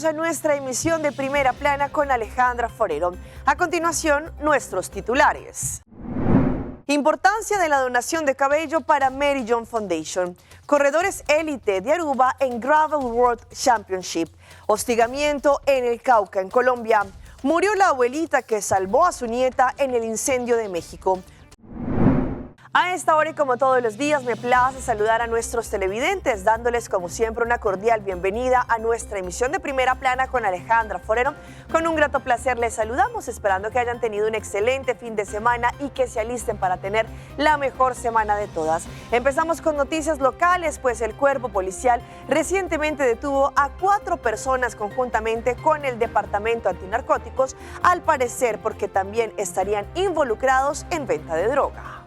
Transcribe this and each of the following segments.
Bienvenidos a nuestra emisión de Primera Plana con Alejandra Forero. A continuación, nuestros titulares. Importancia de la donación de cabello para Mary John Foundation. Corredores élite de Aruba en Gravel World Championship. Hostigamiento en el Cauca, en Colombia. Murió la abuelita que salvó a su nieta en el incendio de México. A esta hora y como todos los días me place saludar a nuestros televidentes, dándoles como siempre una cordial bienvenida a nuestra emisión de Primera Plana con Alejandra Forero. Con un grato placer les saludamos, esperando que hayan tenido un excelente fin de semana y que se alisten para tener la mejor semana de todas. Empezamos con noticias locales, pues el cuerpo policial recientemente detuvo a 4 personas conjuntamente con el Departamento Antinarcóticos, al parecer porque también estarían involucrados en venta de droga.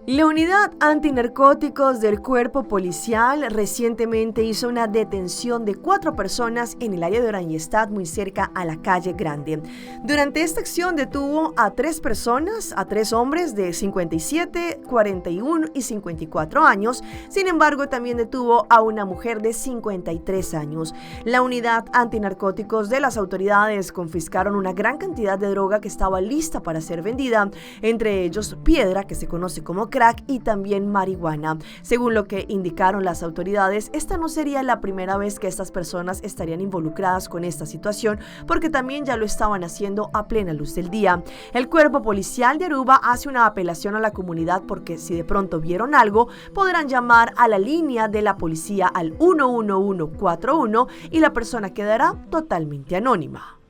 La unidad antinarcóticos del cuerpo policial recientemente hizo una detención de 4 personas en el área de Oranjestad, muy cerca a la calle Grande. Durante esta acción detuvo a 3 personas, a 3 hombres de 57, 41 y 54 años. Sin embargo, también detuvo a una mujer de 53 años. La unidad antinarcóticos de las autoridades confiscaron una gran cantidad de droga que estaba lista para ser vendida, entre ellos piedra, que se conoce como crack, y también marihuana. Según lo que indicaron las autoridades, esta no sería la primera vez que estas personas estarían involucradas con esta situación, porque también ya lo estaban haciendo a plena luz del día. El cuerpo policial de Aruba hace una apelación a la comunidad porque si de pronto vieron algo, podrán llamar a la línea de la policía al 11141 y la persona quedará totalmente anónima.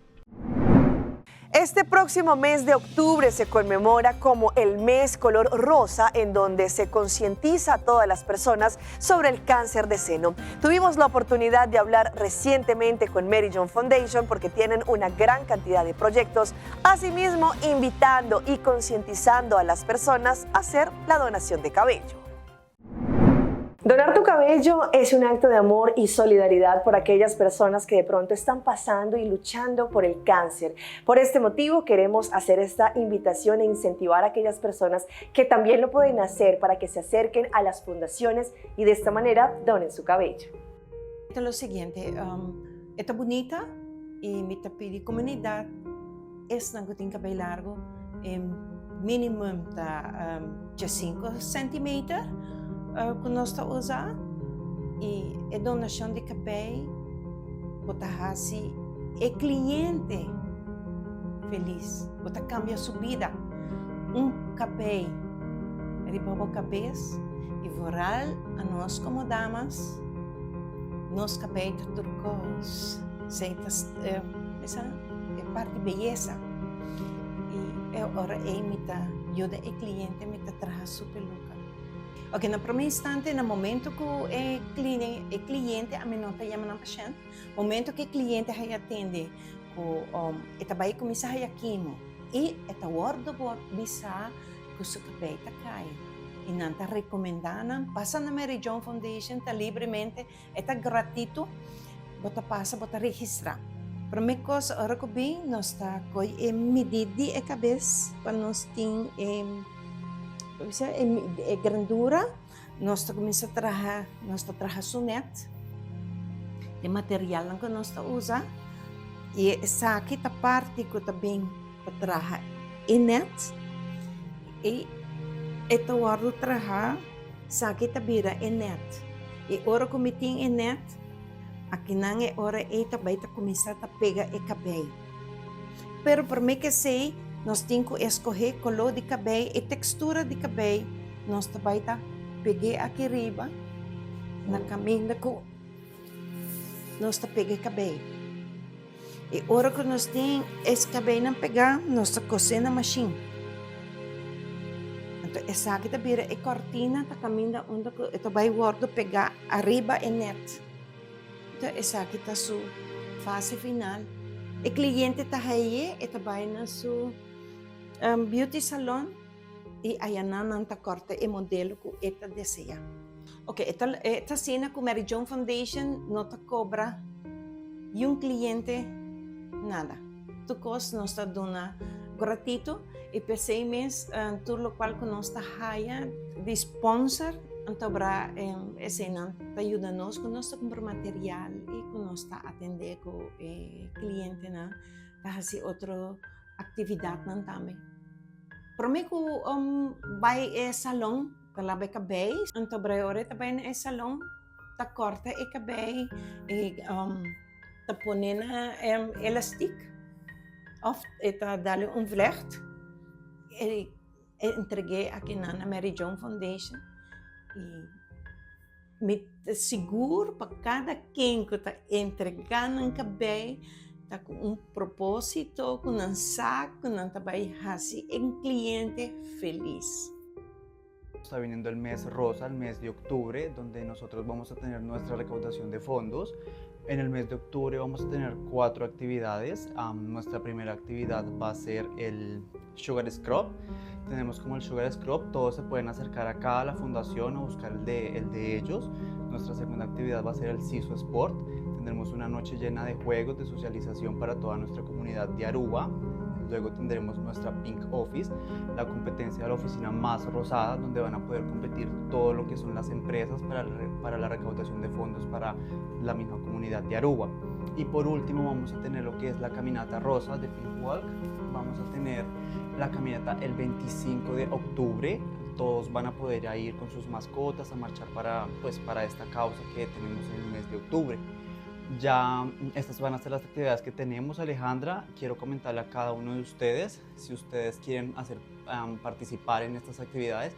Este próximo mes de octubre se conmemora como el mes color rosa, en donde se concientiza a todas las personas sobre el cáncer de seno. Tuvimos la oportunidad de hablar recientemente con Mary John Foundation porque tienen una gran cantidad de proyectos, asimismo invitando y concientizando a las personas a hacer la donación de cabello. Donar tu cabello es un acto de amor y solidaridad por aquellas personas que de pronto están pasando y luchando por el cáncer. Por este motivo queremos hacer esta invitación e incentivar a aquellas personas que también lo pueden hacer para que se acerquen a las fundaciones y de esta manera donen su cabello. Es lo siguiente, esta bonita y mi tapiri comunidad es una gotinha cabello largo, mínimo de 5 centímetros. Que nós estamos usando e a donação de cabelo botar assim cliente feliz, botar cambia sua vida, cabelo riba a cabeça e voral a nós como damas, nos cabelo turcos, essa é parte beleza e é hora imita ajuda o cliente me trazer sua peluca. Ok, no primeiro instante, no momento que o cliente a minota chama na paciente, momento que o cliente atende, ele vai começar a quimo e esta hora pode avisar que o seu cabelo está caindo. E não está recomendando, passa na Mary John Foundation, está livremente, está gratuito, bota passa, bota registrar. Primeira coisa, hora que bem, nós está com medir a cabeça para nós ter grandura, nós começamos a trabalhar sonet, de material que nós usamos, e essa aqui é a parte que também para trabalhar em net, e esta hora de trabalhar, essa aqui também é net, e a hora que eu tenho em net, aqui não é hora que também começar a pegar o cabelo. Pero para mim que sei, nós temos que escolher a cor de cabelo e textura de cabelo. Nós também peguei aqui riba, na caminho que nós peguei cabelo. E a hora que nós temos esse cabelo não pegar, nós cozemos na máquina. Então, essa aqui também é cortina, da caminho onde eu vai guardar pegar arriba e net. Então, essa aqui está a sua fase final. O cliente está aí, ele vai na sua beauty salon e aí não corta o modelo que ele deseja. Ok, esta cena com Mary John Foundation não te cobra e cliente nada. Tu costa não está dando gratuito e pensei mesmo tudo o qual que nós está haya de sponsor Antobra escena te ayuda-nos con nuestro comprar material y con nuestra atender con cliente na kasi otra actividad nan también. Pero me ko vai salon talabe cabay antobra ore tabay na salon ta corta cabay ta ponen elastic of eta dale vlecht entregué aqui na Mary John Foundation e me seguro para cada quem que está entregando um cabelo está com propósito, com saco, com trabalho así, cliente feliz. Está viniendo el mes rosa, el mes de octubre, donde nosotros vamos a tener nuestra recaudación de fondos. En el mes de octubre vamos a tener 4 actividades. Nuestra primera actividad va a ser el Sugar Scrub. Tenemos como el Sugar Scrub, todos se pueden acercar acá a la fundación o buscar el de ellos. Nuestra segunda actividad va a ser el CISO Sport. Tendremos una noche llena de juegos, de socialización para toda nuestra comunidad de Aruba. Luego tendremos nuestra Pink Office, la competencia de la oficina más rosada, donde van a poder competir todo lo que son las empresas para la recaudación de fondos para la misma comunidad de Aruba. Y por último vamos a tener lo que es la caminata rosa de Pink Walk. Vamos a tener la caminata el 25 de octubre. Todos van a poder ir con sus mascotas a marchar para esta causa que tenemos en el mes de octubre. Ya estas van a ser las actividades que tenemos, Alejandra. Quiero comentarle a cada uno de ustedes, si ustedes quieren participar en estas actividades,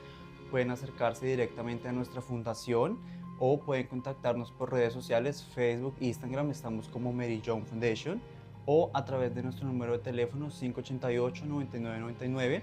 pueden acercarse directamente a nuestra fundación o pueden contactarnos por redes sociales, Facebook, Instagram, estamos como Mary John Foundation, o a través de nuestro número de teléfono 588-9999,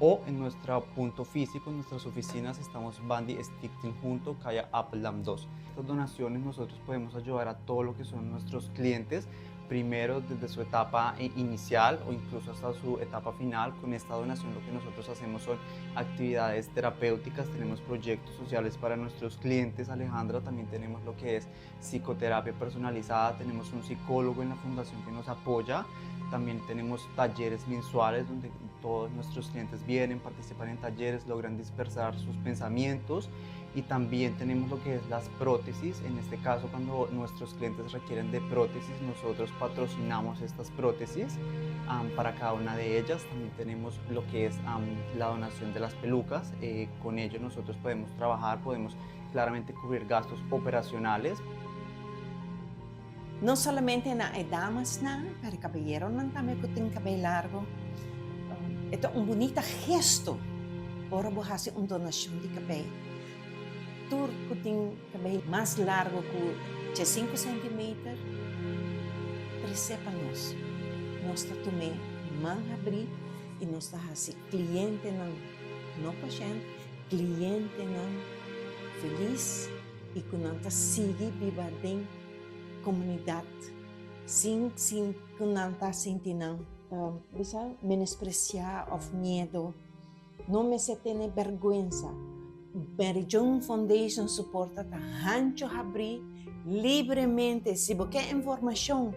o en nuestro punto físico, en nuestras oficinas, estamos Bandy Stickting junto, calle Applelam 2. Estas donaciones nosotros podemos ayudar a todo lo que son nuestros clientes, primero desde su etapa inicial o incluso hasta su etapa final. Con esta donación lo que nosotros hacemos son actividades terapéuticas, tenemos proyectos sociales para nuestros clientes, Alejandra, también tenemos lo que es psicoterapia personalizada, tenemos un psicólogo en la fundación que nos apoya, también tenemos talleres mensuales donde todos nuestros clientes vienen, participan en talleres, logran dispersar sus pensamientos, y también tenemos lo que es las prótesis. En este caso, cuando nuestros clientes requieren de prótesis, nosotros patrocinamos estas prótesis para cada una de ellas. También tenemos lo que es la donación de las pelucas. Con ello nosotros podemos trabajar, podemos claramente cubrir gastos operacionales. No solamente na damas na, para caballero nan también que tienen cabello largo. Esto es un bonito gesto para hacer una donación de cabello. Tú que tienes cabello más largo que 5 centímetros, presépanos. Nós tomamos man abrir y nos hace cliente no paciente, cliente feliz y que nos sigue viva en comunidad sin que nos sintiendo menospreciar o miedo. No me se tiene vergüenza. Mary John Foundation suporta a rancho abrir livremente. Se você quer informação,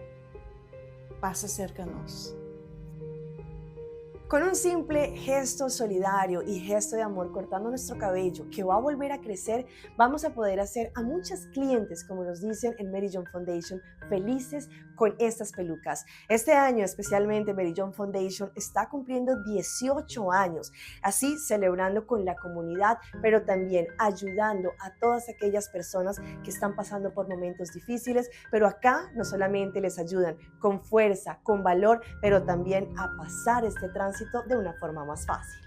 passa cerca de nós. Con un simple gesto solidario y gesto de amor cortando nuestro cabello que va a volver a crecer, vamos a poder hacer a muchas clientes, como nos dicen en Mary John Foundation, felices con estas pelucas. Este año especialmente Mary John Foundation está cumpliendo 18 años, así celebrando con la comunidad, pero también ayudando a todas aquellas personas que están pasando por momentos difíciles, pero acá no solamente les ayudan con fuerza, con valor, pero también a pasar este tránsito de una forma más fácil.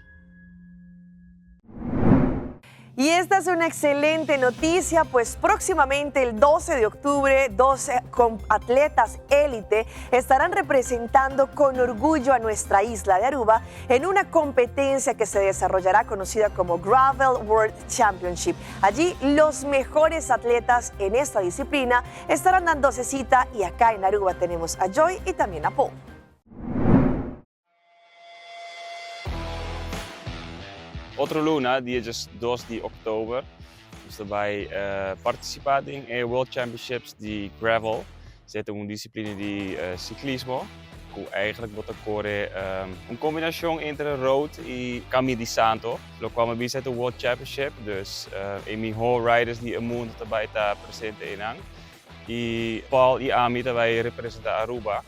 Y esta es una excelente noticia, pues próximamente el 12 de octubre, 12 atletas élite estarán representando con orgullo a nuestra isla de Aruba en una competencia que se desarrollará conocida como Gravel World Championship. Allí los mejores atletas en esta disciplina estarán dándose cita y acá en Aruba tenemos a Joy y también a Paul. Otro luna, dia 2 de oktober. Dus daarbij participating in World Championships de gravel. Zit een discipline de ciclismo. eigenlijk wordt een combinatie entre road en cammino di santo, lo qual we de World Championship, dus in mijn whole riders die mundo também está presente in ang. E Paul e Ami também representam Aruba.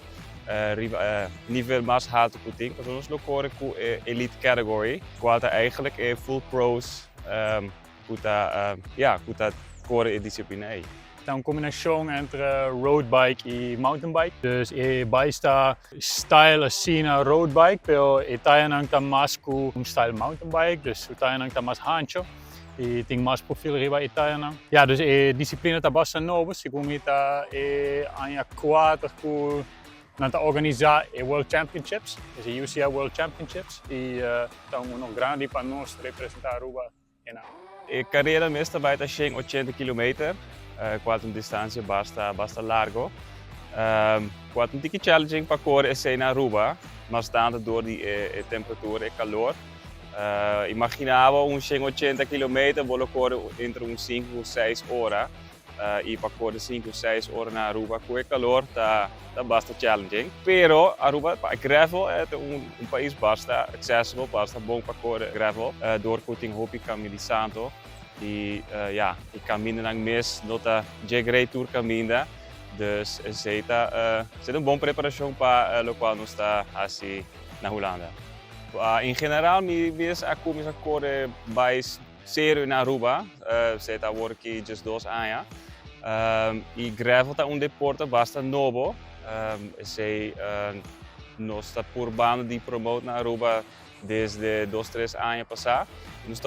Nível mais alto que tem, porque nós corremos com elite category, qual eigenlijk full pros que correm in discipline. É uma combinação entre road bike e mountain bike. Dus baista style assim na road bike, pero Italiano tá mais com style mountain bike, dus Italiano tá mais rancho e tem mais perfil riba Italiano. Ja, dus disciplina tá bastante nova, segundo tá ano 4 com nanta organizar World Championships, dus UCI World Championships e tá grande para nós representar Aruba. A carreira mesmo vai estar 80 km. Quanto distância basta largo. Quanto um tique challenging para correr é na Aruba, mas tanto door die temperatura e calor. Imaginava 80 km vou correr entre 5 ou 6 horas. E para correr 5 ou 6 horas na Aruba com o calor tá basta challenging. Pero Aruba para gravel é país basta accessible, basta bom para correr gravel. Door que tem hopi caminho de santo. E caminho na mês nota J-Grade Tour caminha, dus zit een boa preparação para o qual nós está assim na Holanda. Em geral, me vis a começar a correr mais sério na Aruba, zit a work just 2 anos. E gravel tá deporte bastante novo, nós está por banda de promote na Aruba desde 2-3 anos passados. Nós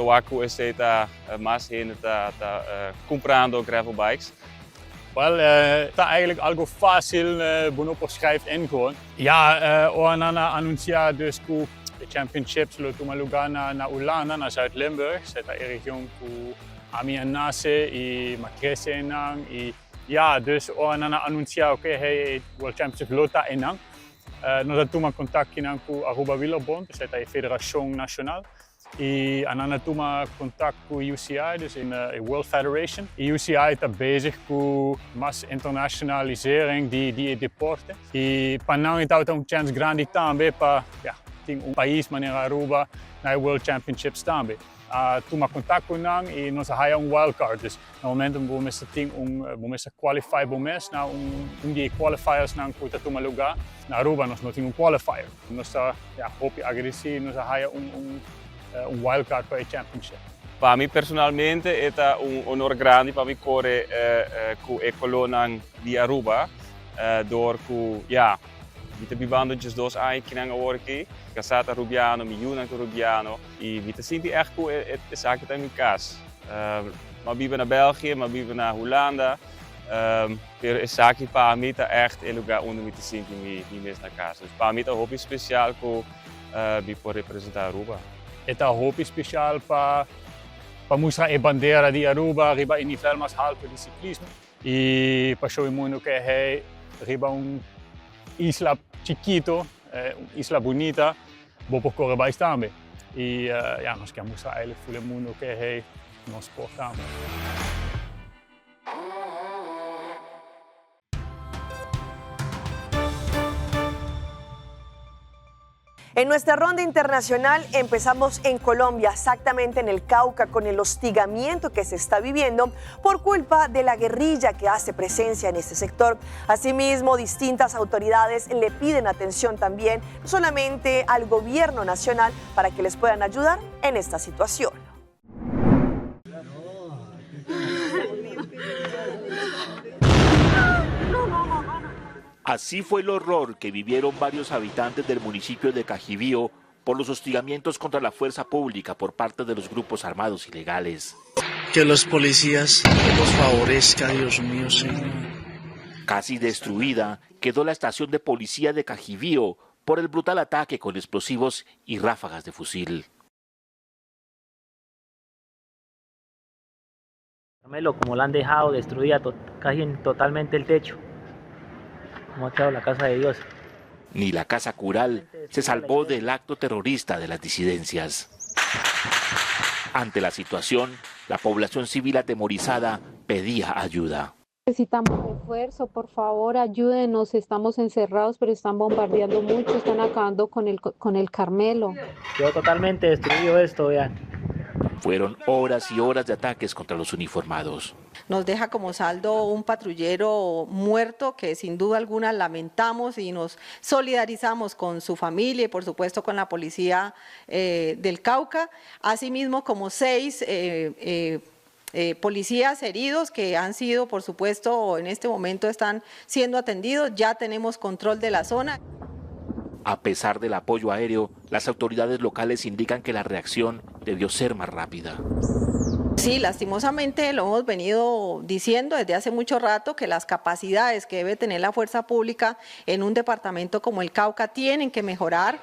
está mais gente comprando gravel bikes. Wel, está eigenlijk algo fácil, bueno, beschrijft en gewoon. Ja, Ornana anuncia dus que de championships lo toma lugar na Holanda, na Zuid-Limburg. Zit a região que a minha nasce e ma cresce enang. E ja, dus Ornana anuncia que hey World Championships lota enang. Nós toma contato com a Aruba Wielerbond, dus é a Federação Nacional. E a toma contato com a UCI, dus a World Federation. E a UCI está bezig com mais internacionalisering die deporte. E para não então tem chance grande também para ter país maneira Aruba na World Championships também. Toma contato com nang e nós há wildcard. Dus no momento vamos qualify bomes na die qualifiers nang puta toma lugar na Aruba nós não temos qualifier. Nós está hopi agressivo, nós há wildcard para o championship. Para mim personalmente é honor grande para mim correr com a coluna de Aruba, door que vita bibando just 2 anos que não worki, casata rubiano, miljoen rubiano, e vita sinti echt que é zaken em casa. Maar vive na België, maar vive na Holanda, pero é zaken para mim tá echt é lugar onde vita sinti mi mes na casa. Dus para mim tá hobby especial que vi por representar Aruba. É um hobby especial para mostrar a bandeira de Aruba riba em nível mais alto de ciclismo e para show o mundo que é riba isla chiquito, isla bonita, vou por correr mais também. E nós queremos mostrar eigenlijk voor o mundo que é nós portamos. En nuestra ronda internacional empezamos en Colombia, exactamente en el Cauca, con el hostigamiento que se está viviendo por culpa de la guerrilla que hace presencia en este sector. Asimismo, distintas autoridades le piden atención también, no solamente al gobierno nacional, para que les puedan ayudar en esta situación. Así fue el horror que vivieron varios habitantes del municipio de Cajibío por los hostigamientos contra la fuerza pública por parte de los grupos armados ilegales. Que los policías los favorezcan, Dios mío, Señor. Casi destruida quedó la estación de policía de Cajibío por el brutal ataque con explosivos y ráfagas de fusil. Como la han dejado destruida casi totalmente el techo. Como ha quedado la casa de Dios. Ni la casa cural se salvó del acto terrorista de las disidencias. Ante la situación, la población civil atemorizada pedía ayuda. Necesitamos refuerzo, por favor, ayúdenos, estamos encerrados, pero están bombardeando mucho, están acabando con el Carmelo. Quedó totalmente destruido esto, vean. Fueron horas y horas de ataques contra los uniformados. Nos deja como saldo un patrullero muerto que sin duda alguna lamentamos y nos solidarizamos con su familia y por supuesto con la policía del Cauca, asimismo como 6 policías heridos que han sido, por supuesto, en este momento están siendo atendidos, ya tenemos control de la zona. A pesar del apoyo aéreo, las autoridades locales indican que la reacción debió ser más rápida. Sí, lastimosamente lo hemos venido diciendo desde hace mucho rato que las capacidades que debe tener la fuerza pública en un departamento como el Cauca tienen que mejorar.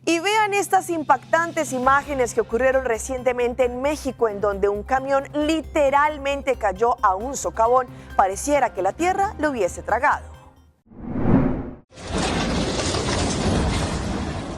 Y vean estas impactantes imágenes que ocurrieron recientemente en México, en donde un camión literalmente cayó a un socavón. Pareciera que la tierra lo hubiese tragado.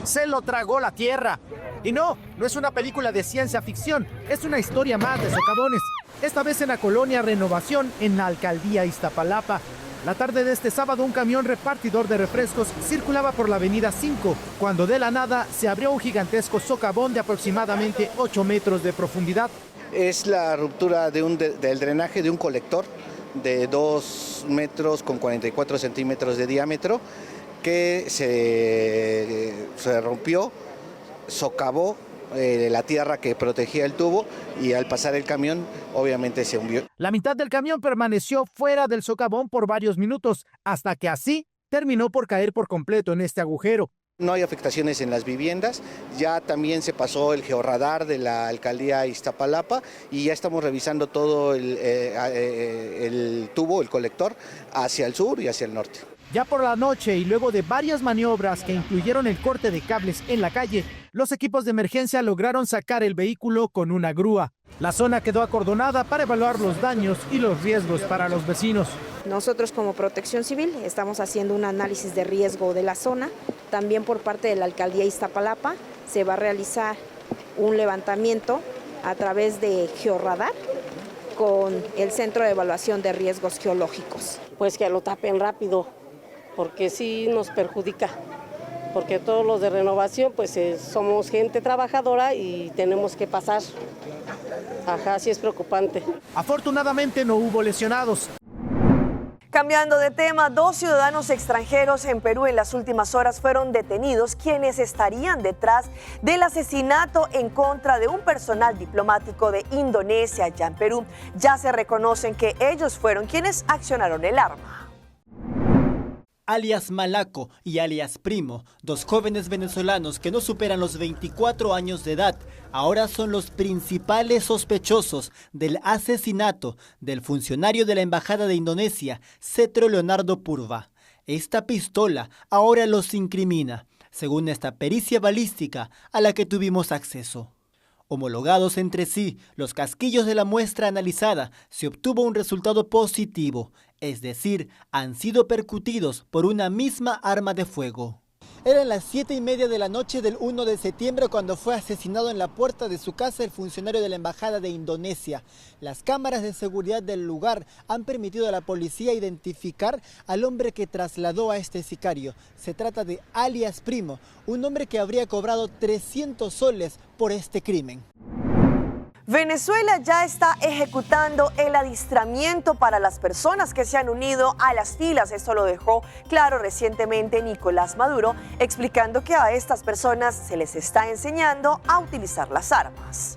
Se lo tragó la tierra. Y no es una película de ciencia ficción, es una historia más de socavones. Esta vez en la colonia Renovación, en la alcaldía Iztapalapa. La tarde de este sábado, un camión repartidor de refrescos circulaba por la avenida 5, cuando de la nada se abrió un gigantesco socavón de aproximadamente 8 metros de profundidad. Es la ruptura del drenaje de un colector de 2 metros con 44 centímetros de diámetro, que se rompió, socavó la tierra que protegía el tubo y al pasar el camión obviamente se hundió. La mitad del camión permaneció fuera del socavón por varios minutos, hasta que así terminó por caer por completo en este agujero. No hay afectaciones en las viviendas, ya también se pasó el georradar de la alcaldía Iztapalapa y ya estamos revisando todo el tubo, el colector, hacia el sur y hacia el norte. Ya por la noche y luego de varias maniobras que incluyeron el corte de cables en la calle, los equipos de emergencia lograron sacar el vehículo con una grúa. La zona quedó acordonada para evaluar los daños y los riesgos para los vecinos. Nosotros como Protección Civil estamos haciendo un análisis de riesgo de la zona. También por parte de la alcaldía Iztapalapa se va a realizar un levantamiento a través de georradar con el Centro de Evaluación de Riesgos Geológicos. Pues que lo tapen rápido, porque sí nos perjudica, porque todos los de renovación pues somos gente trabajadora y tenemos que pasar. Ajá, sí es preocupante. Afortunadamente no hubo lesionados. Cambiando de tema, 2 ciudadanos extranjeros en Perú en las últimas horas fueron detenidos, quienes estarían detrás del asesinato en contra de un personal diplomático de Indonesia allá en Perú. Ya se reconocen que ellos fueron quienes accionaron el arma. Alias Malaco y alias Primo, 2 jóvenes venezolanos que no superan los 24 años de edad, ahora son los principales sospechosos del asesinato del funcionario de la Embajada de Indonesia, Cetro Leonardo Purva. Esta pistola ahora los incrimina, según esta pericia balística a la que tuvimos acceso. Homologados entre sí, los casquillos de la muestra analizada se obtuvo un resultado positivo, es decir, han sido percutidos por una misma arma de fuego. Eran las 7:30 de la noche del 1 de septiembre cuando fue asesinado en la puerta de su casa el funcionario de la Embajada de Indonesia. Las cámaras de seguridad del lugar han permitido a la policía identificar al hombre que trasladó a este sicario. Se trata de alias Primo, un hombre que habría cobrado 300 soles por este crimen. Venezuela ya está ejecutando el adiestramiento para las personas que se han unido a las filas. Esto lo dejó claro recientemente Nicolás Maduro, explicando que a estas personas se les está enseñando a utilizar las armas.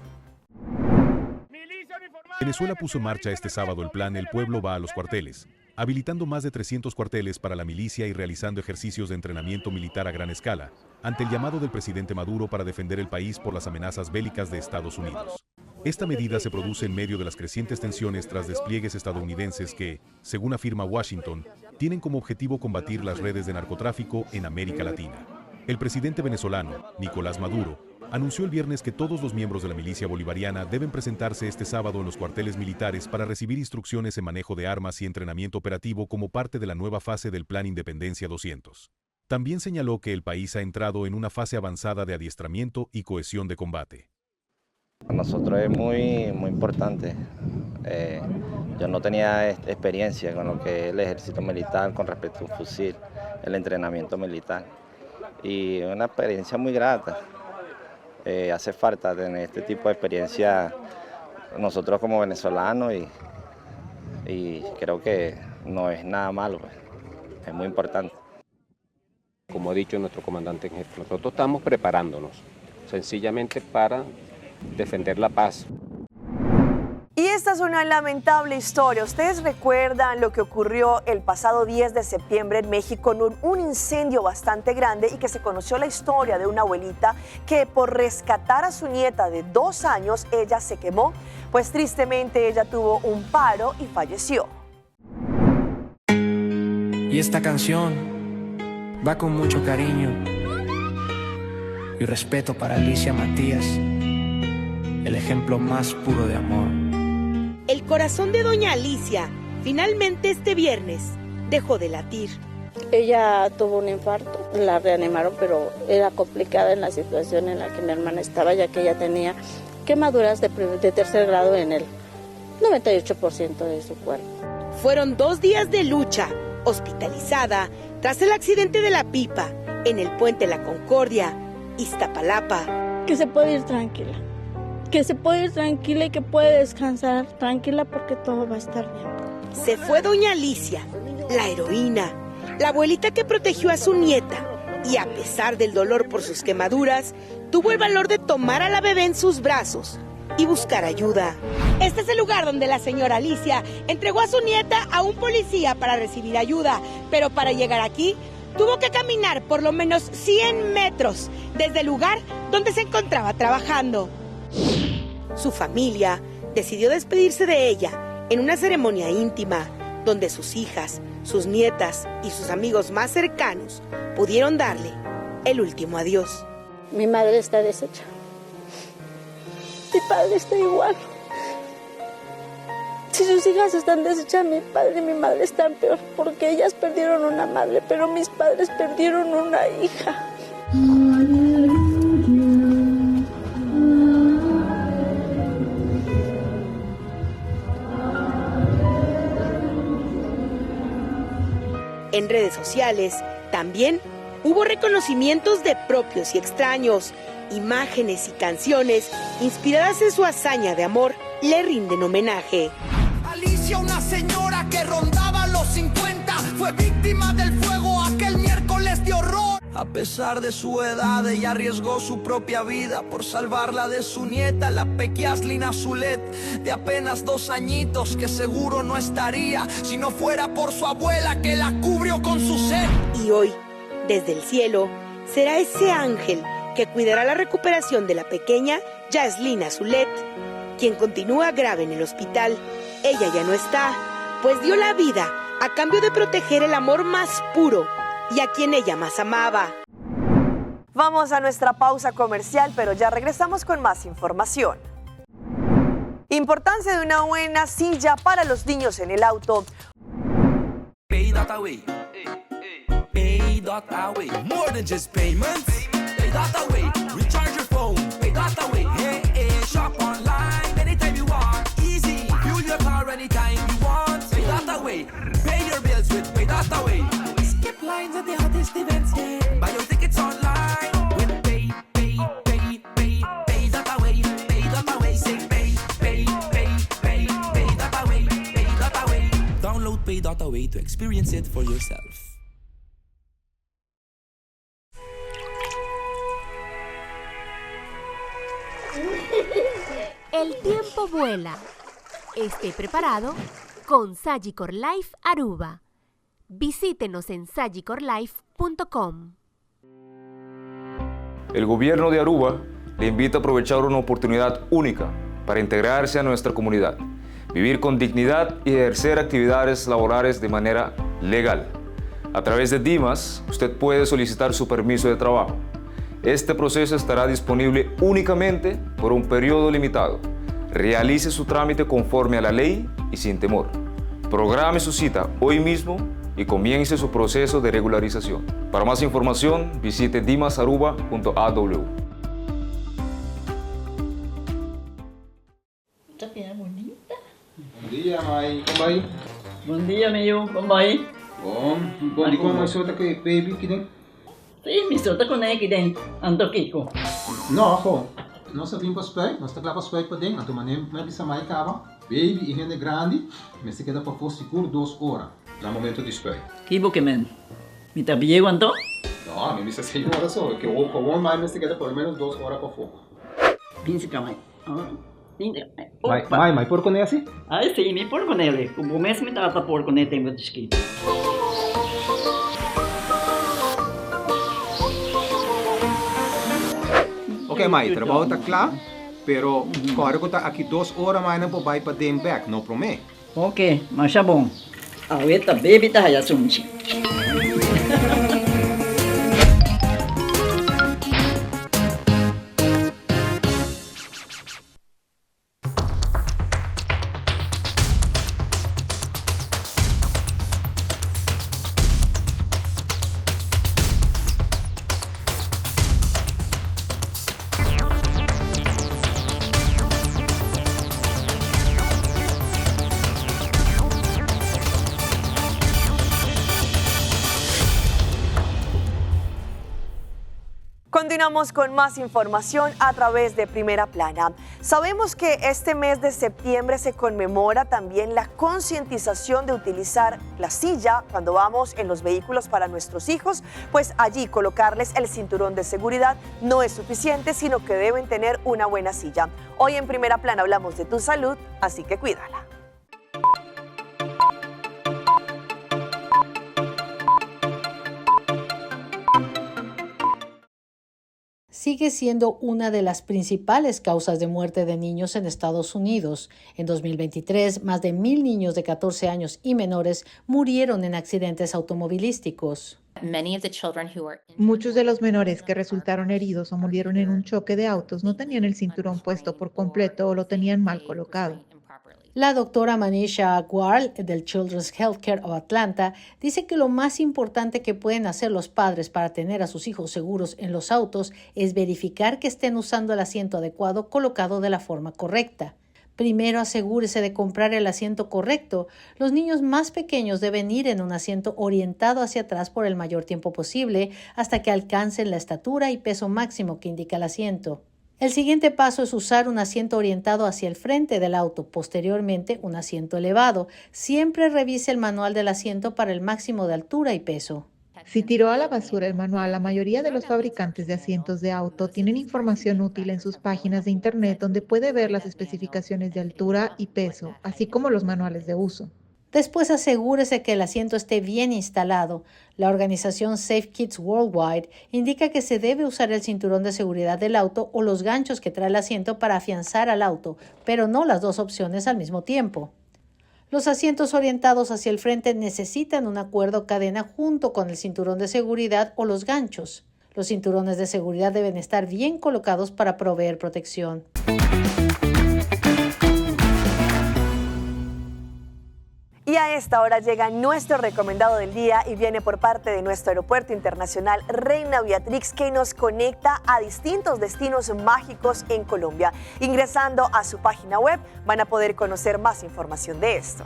Venezuela puso en marcha este sábado el plan El Pueblo va a los cuarteles, habilitando más de 300 cuarteles para la milicia y realizando ejercicios de entrenamiento militar a gran escala, ante el llamado del presidente Maduro para defender el país por las amenazas bélicas de Estados Unidos. Esta medida se produce en medio de las crecientes tensiones tras despliegues estadounidenses que, según afirma Washington, tienen como objetivo combatir las redes de narcotráfico en América Latina. El presidente venezolano, Nicolás Maduro, anunció el viernes que todos los miembros de la milicia bolivariana deben presentarse este sábado en los cuarteles militares para recibir instrucciones en manejo de armas y entrenamiento operativo como parte de la nueva fase del Plan Independencia 200. También señaló que el país ha entrado en una fase avanzada de adiestramiento y cohesión de combate. Para nosotros es muy importante Yo no tenía experiencia con lo que es el ejército militar con respecto a un fusil, el entrenamiento militar. Y una experiencia muy grata. Hace falta tener este tipo de experiencia nosotros como venezolanos y creo que no es nada malo, pues. Es muy importante. Como ha dicho nuestro comandante en jefe, nosotros estamos preparándonos sencillamente para defender la paz. Y esta es una lamentable historia. ¿Ustedes recuerdan lo que ocurrió el pasado 10 de septiembre en México en un incendio bastante grande y que se conoció la historia de una abuelita que por rescatar a su nieta de 2 años, ella se quemó? Pues tristemente ella tuvo un paro y falleció. Y esta canción va con mucho cariño y respeto para Alicia Matías, el ejemplo más puro de amor. El corazón de doña Alicia finalmente este viernes dejó de latir. Ella tuvo un infarto, la reanimaron, pero era complicada en la situación en la que mi hermana estaba, ya que ella tenía quemaduras de 3er grado en el 98% de su cuerpo. Fueron 2 días de lucha, hospitalizada tras el accidente de la pipa en el puente La Concordia, Iztapalapa. Que se puede ir tranquila. Que se puede ir tranquila y que puede descansar tranquila porque todo va a estar bien. Se fue doña Alicia, la heroína, la abuelita que protegió a su nieta y a pesar del dolor por sus quemaduras, tuvo el valor de tomar a la bebé en sus brazos y buscar ayuda. Este es el lugar donde la señora Alicia entregó a su nieta a un policía para recibir ayuda, pero para llegar aquí tuvo que caminar por lo menos 100 metros desde el lugar donde se encontraba trabajando. Su familia decidió despedirse de ella en una ceremonia íntima donde sus hijas, sus nietas y sus amigos más cercanos pudieron darle el último adiós. Mi madre está deshecha. Mi padre está igual. Si sus hijas están deshechas, mi padre y mi madre están peor porque ellas perdieron una madre, pero mis padres perdieron una hija. En redes sociales también hubo reconocimientos de propios y extraños. Imágenes y canciones inspiradas en su hazaña de amor le rinden homenaje. Alicia, una señora que rondaba los 50, fue víctima del fuego aquel miércoles de horror. A pesar de su edad, ella arriesgó su propia vida por salvarla de su nieta, la Pequiaslina Zulet, de apenas 2 añitos, que seguro no estaría si no fuera por su abuela que la cubrió con su ser. Y hoy, desde el cielo, será ese ángel que cuidará la recuperación de la pequeña Yaslina Zulet, quien continúa grave en el hospital. Ella ya no está, pues dio la vida a cambio de proteger el amor más puro y a quien ella más amaba. Vamos a nuestra pausa comercial, pero ya regresamos con más información. Importancia de una buena silla para los niños en el auto. Pay that away. Pay that away. More than just payments. Pay that away. Recharge your phone. Pay that away. Hey, hey, shop online anytime you want. Easy. Fuel your car anytime you want. Pay that away. Pay your bills with Pay that away. Skip lines at the hottest events. Yeah. Buy your tickets online with Pay that away. Pay that away. Say pay that away. Pay that away. Download Pay that away to experience it for yourself. El tiempo vuela. Esté preparado con Sagicor Life Aruba. Visítenos en sagicorlife.com. El gobierno de Aruba le invita a aprovechar una oportunidad única para integrarse a nuestra comunidad, vivir con dignidad y ejercer actividades laborales de manera legal. A través de Dimas, usted puede solicitar su permiso de trabajo. Este proceso estará disponible únicamente por un periodo limitado. Realice su trámite conforme a la ley y sin temor. Programe su cita hoy mismo y comience su proceso de regularización. Para más información, visite dimasaruba.aw. Está bien bonita. Bom dia, mãe. Como vai? Bom dia, meu. Como vai? Bom. Como isso tá aqui, baby, que tem? Sim, me solta com ele que tem. Ando Kiko. Não, ho. Nós vim para spray, nós tá lá para spray para dentro. Então, mané, me bisa mai cava. Baby e gente grande, me se queda para for seguro 2 horas. No momento de spray. Kibo que men. Me tá bien quanto? Não, me bisa 6 horas só. Que o com mais me se queda por menos 2 horas para fogo. Pince camay. Mãe, por con esse? Ai, sim, me por com ele. O começo me tava por com ele tem muito esquito. Ok, mãe, trabalho está claro, pero corre que está aqui 2 horas mais não vai para dentro back, não promete. Ok, mas tá bom. Ahorita baby tá já sunchi. Continuamos con más información a través de Primera Plana. Sabemos que este mes de septiembre se conmemora también la concientización de utilizar la silla cuando vamos en los vehículos para nuestros hijos, pues allí colocarles el cinturón de seguridad no es suficiente, sino que deben tener una buena silla. Hoy en Primera Plana hablamos de tu salud, así que cuídala. Sigue siendo una de las principales causas de muerte de niños en Estados Unidos. En 2023, más de 1,000 niños de 14 años y menores murieron en accidentes automovilísticos. Muchos de los menores que resultaron heridos o murieron en un choque de autos no tenían el cinturón puesto por completo o lo tenían mal colocado. La doctora Manisha Agarwal del Children's Healthcare of Atlanta dice que lo más importante que pueden hacer los padres para tener a sus hijos seguros en los autos es verificar que estén usando el asiento adecuado colocado de la forma correcta. Primero asegúrese de comprar el asiento correcto. Los niños más pequeños deben ir en un asiento orientado hacia atrás por el mayor tiempo posible hasta que alcancen la estatura y peso máximo que indica el asiento. El siguiente paso es usar un asiento orientado hacia el frente del auto, posteriormente un asiento elevado. Siempre revise el manual del asiento para el máximo de altura y peso. Si tiró a la basura el manual, la mayoría de los fabricantes de asientos de auto tienen información útil en sus páginas de internet donde puede ver las especificaciones de altura y peso, así como los manuales de uso. Después asegúrese que el asiento esté bien instalado. La organización Safe Kids Worldwide indica que se debe usar el cinturón de seguridad del auto o los ganchos que trae el asiento para afianzar al auto, pero no las dos opciones al mismo tiempo. Los asientos orientados hacia el frente necesitan una cuerda o cadena junto con el cinturón de seguridad o los ganchos. Los cinturones de seguridad deben estar bien colocados para proveer protección. Y a esta hora llega nuestro recomendado del día y viene por parte de nuestro aeropuerto internacional Reina Beatrix, que nos conecta a distintos destinos mágicos en Colombia. Ingresando a su página web van a poder conocer más información de esto.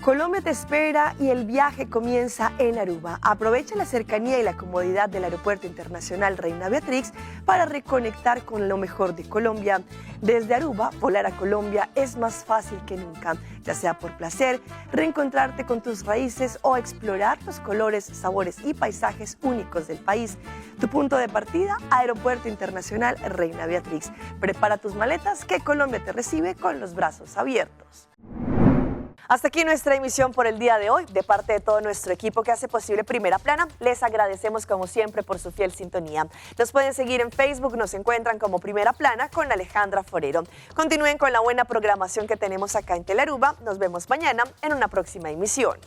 Colombia te espera y el viaje comienza en Aruba. Aprovecha la cercanía y la comodidad del Aeropuerto Internacional Reina Beatrix para reconectar con lo mejor de Colombia. Desde Aruba, volar a Colombia es más fácil que nunca, ya sea por placer, reencontrarte con tus raíces o explorar los colores, sabores y paisajes únicos del país. Tu punto de partida, Aeropuerto Internacional Reina Beatrix. Prepara tus maletas que Colombia te recibe con los brazos abiertos. Hasta aquí nuestra emisión por el día de hoy. De parte de todo nuestro equipo que hace posible Primera Plana, les agradecemos como siempre por su fiel sintonía. Nos pueden seguir en Facebook, nos encuentran como Primera Plana con Alejandra Forero. Continúen con la buena programación que tenemos acá en Telearuba. Nos vemos mañana en una próxima emisión.